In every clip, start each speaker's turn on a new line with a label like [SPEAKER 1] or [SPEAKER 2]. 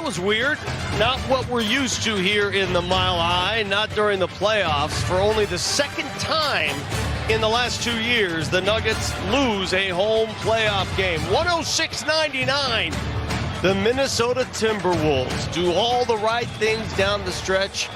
[SPEAKER 1] was weird. Not what we're used to here in the Mile High, not during the playoffs. For only the second time in the last 2 years, the Nuggets lose a home playoff game. 106-99. The Minnesota Timberwolves do all the right things down the stretch,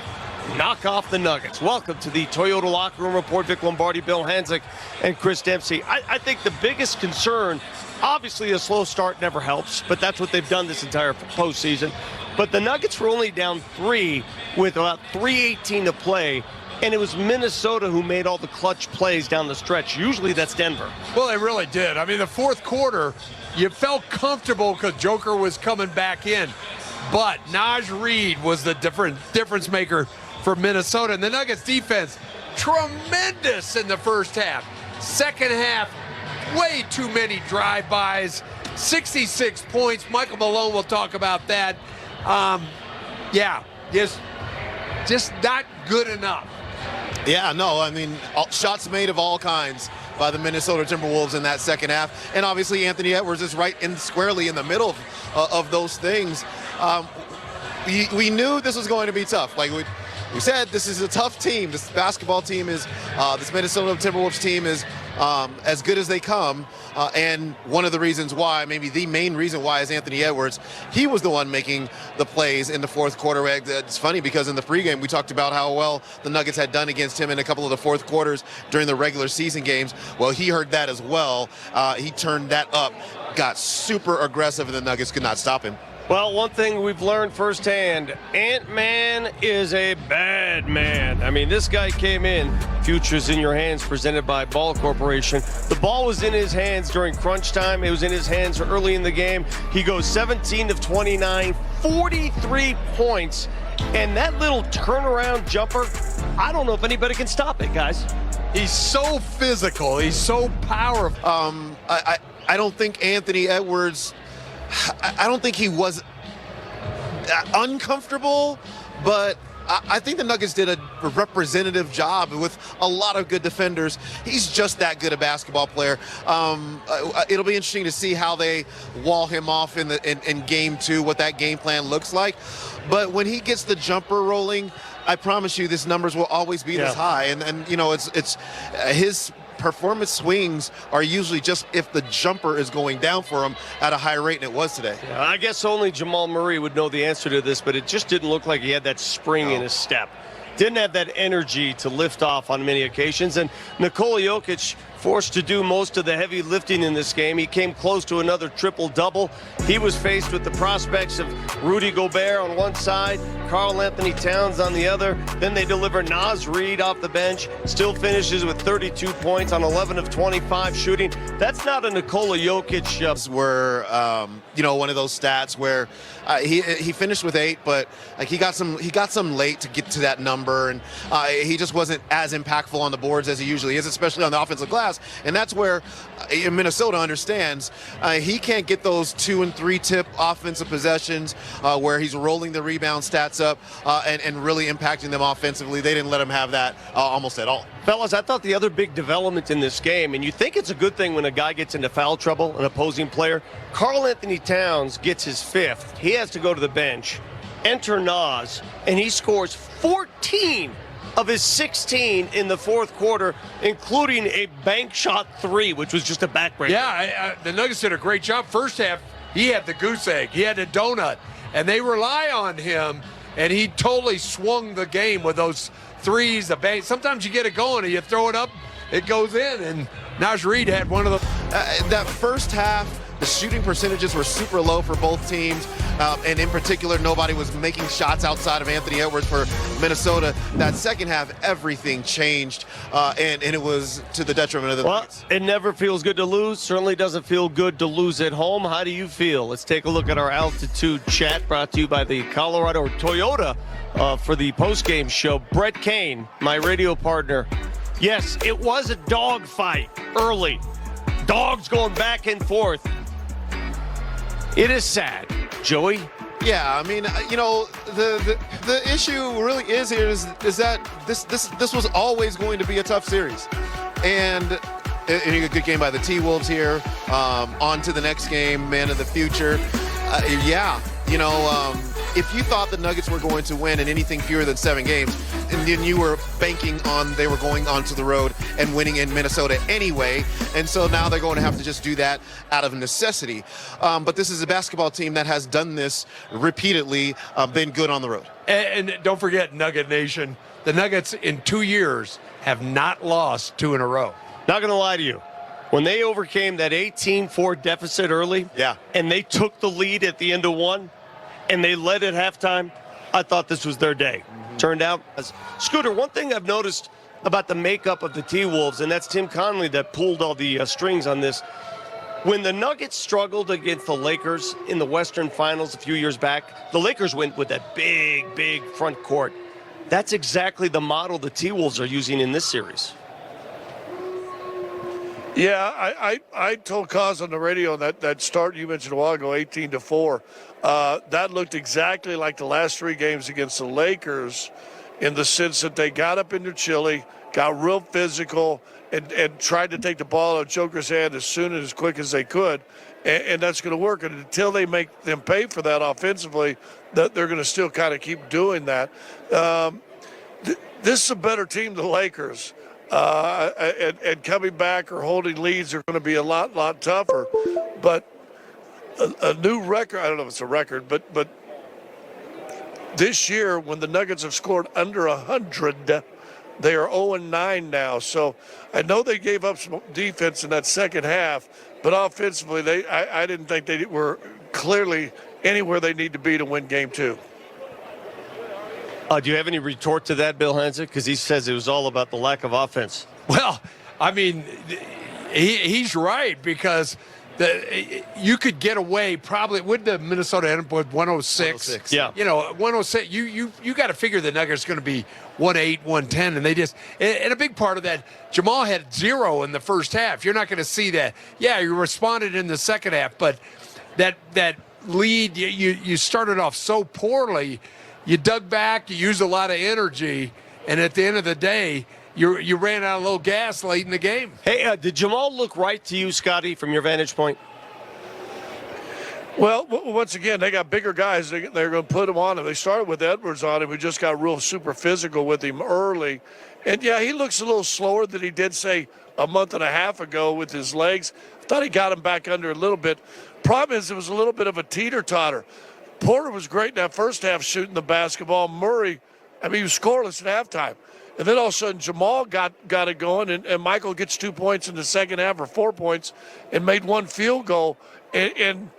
[SPEAKER 1] knock off the Nuggets. Welcome to the Toyota Locker Room Report. Vic Lombardi, Bill Hanzik, and Chris Dempsey. I think the biggest concern, obviously a slow start never helps, but that's what they've done this entire postseason. But the Nuggets were only down 3 with about 3:18 to play, and it was Minnesota who made all the clutch plays down the stretch. Usually that's Denver.
[SPEAKER 2] Well, they really did. I mean, the fourth quarter, you felt comfortable because Joker was coming back in. But Naj Reid was the difference maker for Minnesota. And the Nuggets defense, tremendous in the first half. Second half, way too many drive-bys, 66 points. Michael Malone will talk about that. Just not good enough.
[SPEAKER 3] Yeah, no, I mean, shots made of all kinds by the Minnesota Timberwolves in that second half. And obviously Anthony Edwards is right in squarely in the middle of those things. We knew this was going to be tough. Like we said, this is a tough team. This basketball team is, this Minnesota Timberwolves team is as good as they come. And one of the reasons why, maybe the main reason why, is Anthony Edwards. He was the one making the plays in the fourth quarter. It's funny because in the pregame we talked about how well the Nuggets had done against him in a couple of the fourth quarters during the regular season games. Well, he heard that as well. He turned that up, got super aggressive, and the Nuggets could not stop him.
[SPEAKER 1] Well, one thing we've learned firsthand, Ant-Man is a bad man. I mean, this guy came in, Futures in Your Hands, presented by Ball Corporation. The ball was in his hands during crunch time. It was in his hands early in the game. He goes 17 of 29, 43 points. And that little turnaround jumper, I don't know if anybody can stop it, guys.
[SPEAKER 2] He's so physical. He's so powerful.
[SPEAKER 3] I don't think Anthony Edwards, I don't think he was uncomfortable, but I think the Nuggets did a representative job with a lot of good defenders. He's just that good a basketball player. It'll be interesting to see how they wall him off in game 2, what that game plan looks like. But when he gets the jumper rolling, I promise you this numbers will always be this high. And you know, it's his performance swings are usually just if the jumper is going down for him at a high rate, and it was today.
[SPEAKER 1] Yeah, I guess only Jamal Murray would know the answer to this, but it just didn't look like he had that spring in his step. Didn't have that energy to lift off on many occasions. And Nikola Jokic forced to do most of the heavy lifting in this game. He came close to another triple-double. He was faced with the prospects of Rudy Gobert on one side, Karl Anthony Towns on the other. Then they deliver Naz Reid off the bench. Still finishes with 32 points on 11 of 25 shooting. That's not a Nikola Jokic.
[SPEAKER 3] Were one of those stats where he finished with 8, but like he got some late to get to that number, and he just wasn't as impactful on the boards as he usually is, especially on the offensive glass. And that's where Minnesota understands he can't get those 2 and 3 tip offensive possessions where he's rolling the rebound stats up and really impacting them offensively. They didn't let him have that almost at all.
[SPEAKER 1] Fellas, I thought the other big development in this game, and you think it's a good thing when a guy gets into foul trouble, an opposing player, Karl Anthony Towns gets his 5th. He has to go to the bench. Enter Naz, and he scores 14 of his 16 in the fourth quarter, including a bank shot 3, which was just a backbreaker.
[SPEAKER 2] Yeah, the Nuggets did a great job. First half, he had the goose egg. He had the donut, and they rely on him, and he totally swung the game with those threes, the bank. Sometimes you get it going, and you throw it up, it goes in, and Naz Reid had one of the...
[SPEAKER 3] that first half, the shooting percentages were super low for both teams, and in particular, nobody was making shots outside of Anthony Edwards for Minnesota. That second half, everything changed, and it was to the detriment of the Nuggets.
[SPEAKER 1] It never feels good to lose. Certainly doesn't feel good to lose at home. How do you feel? Let's take a look at our altitude chat brought to you by the Colorado Toyota for the postgame show. Brett Kane, my radio partner. Yes, it was a dogfight early. Dogs going back and forth. It is sad. Joey?
[SPEAKER 3] Yeah, I mean, the issue really is here is that this was always going to be a tough series. And a good game by the T-Wolves here. On to the next game, man of the future. if you thought the Nuggets were going to win in anything fewer than 7 games, and then you were banking on they were going onto the road and winning in Minnesota anyway, and so now they're going to have to just do that out of necessity. But this is a basketball team that has done this repeatedly, been good on the road.
[SPEAKER 2] And don't forget, Nugget Nation, the Nuggets in 2 years have not lost 2 in a row.
[SPEAKER 1] Not going to lie to you. When they overcame that 18-4 deficit early, and they took the lead at the end of 1, and they led at halftime, I thought this was their day. Turned out, Scooter, one thing I've noticed about the makeup of the T-Wolves, and that's Tim Connelly that pulled all the strings on this. When the Nuggets struggled against the Lakers in the Western Finals a few years back, the Lakers went with that big front court. That's exactly the model the T-Wolves are using in this series.
[SPEAKER 4] Yeah, I told Kaz on the radio that start you mentioned a while ago, 18-4. That looked exactly like the last 3 games against the Lakers, in the sense that they got up into Chile, got real physical, and tried to take the ball out of Joker's hand as soon and as quick as they could. And that's going to work. And until they make them pay for that offensively, that they're going to still kind of keep doing that. This is a better team than the Lakers. And coming back or holding leads are going to be a lot tougher. But a new record, I don't know if it's a record, but this year when the Nuggets have scored under 100, they are 0-9 now. So I know they gave up some defense in that second half, but offensively, I didn't think they were clearly anywhere they need to be to win game 2.
[SPEAKER 1] Do you have any retort to that, Bill Hanzik? Because he says it was all about the lack of offense.
[SPEAKER 2] Well, I mean, he's right, because you could get away probably with the Minnesota end up with 106.
[SPEAKER 1] Yeah.
[SPEAKER 2] 106. You got to figure the Nuggets going to be 108, 110, and they just and a big part of that, Jamal had 0 in the first half. You're not going to see that. Yeah, you responded in the second half, but that lead, you started off so poorly. You dug back, you used a lot of energy, and at the end of the day, you ran out of a little gas late in the game.
[SPEAKER 1] Hey, did Jamal look right to you, Scotty, from your vantage point?
[SPEAKER 4] Well, once again, they got bigger guys. They're going to put him on him. They started with Edwards on him, who just got real super physical with him early. And, yeah, he looks a little slower than he did, say, a month and a half ago with his legs. I thought he got him back under a little bit. Problem is, it was a little bit of a teeter-totter. Porter was great in that first half shooting the basketball. Murray, he was scoreless at halftime. And then all of a sudden Jamal got it going, and Michael gets 2 points in the second half, or 4 points, and made 1 field goal. And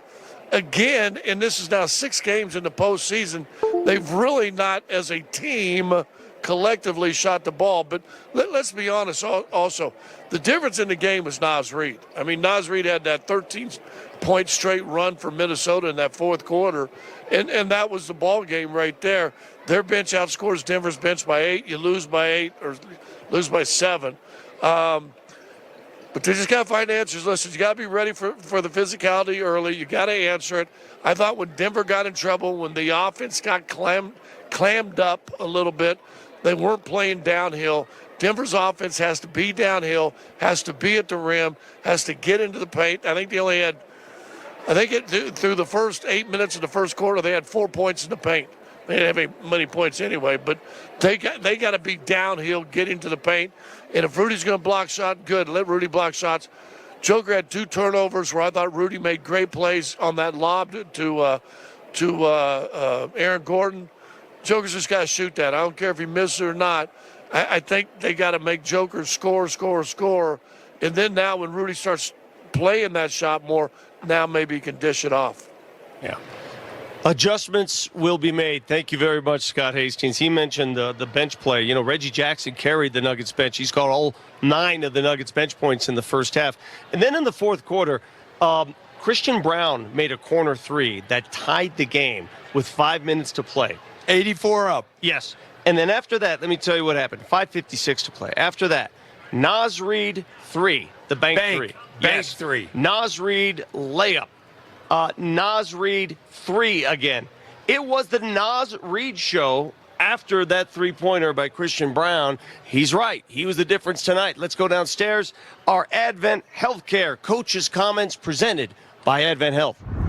[SPEAKER 4] again, and this is now 6 games in the postseason, they've really not, as a team, collectively shot the ball. But let's be honest also, the difference in the game was Naz Reid. Naz Reid had that 13-point straight run for Minnesota in that fourth quarter, and that was the ball game right there. Their bench outscores Denver's bench by 8. You lose by 8 or lose by 7. But they just got to find answers. Listen, you got to be ready for the physicality early. You got to answer it. I thought when Denver got in trouble, when the offense got clammed up a little bit, they weren't playing downhill. Denver's offense has to be downhill, has to be at the rim, has to get into the paint. I think they only had, through the first 8 minutes of the first quarter, they had 4 points in the paint. They didn't have many points anyway, but they got to be downhill, get into the paint. And if Rudy's going to block shot, good. Let Rudy block shots. Joker had 2 turnovers where I thought Rudy made great plays on that lob to Aaron Gordon. Joker's just got to shoot that. I don't care if he misses it or not. I think they got to make Joker score. And then now when Rudy starts playing that shot more, now maybe he can dish it off.
[SPEAKER 1] Yeah. Adjustments will be made. Thank you very much, Scott Hastings. He mentioned the bench play. Reggie Jackson carried the Nuggets bench. He's got all 9 of the Nuggets bench points in the first half. And then in the fourth quarter, Christian Braun made a corner 3 that tied the game with 5 minutes to play.
[SPEAKER 2] 84 up.
[SPEAKER 1] Yes. And then after that, let me tell you what happened. 5:56 to play. After that, Naz Reid 3, the bank 3.
[SPEAKER 2] Bank 3.
[SPEAKER 1] Naz Reid layup. Naz Reid 3 again. It was the Naz Reid show after that 3-pointer by Christian Braun. He's right. He was the difference tonight. Let's go downstairs. Our Advent Healthcare coaches' comments presented by Advent Health.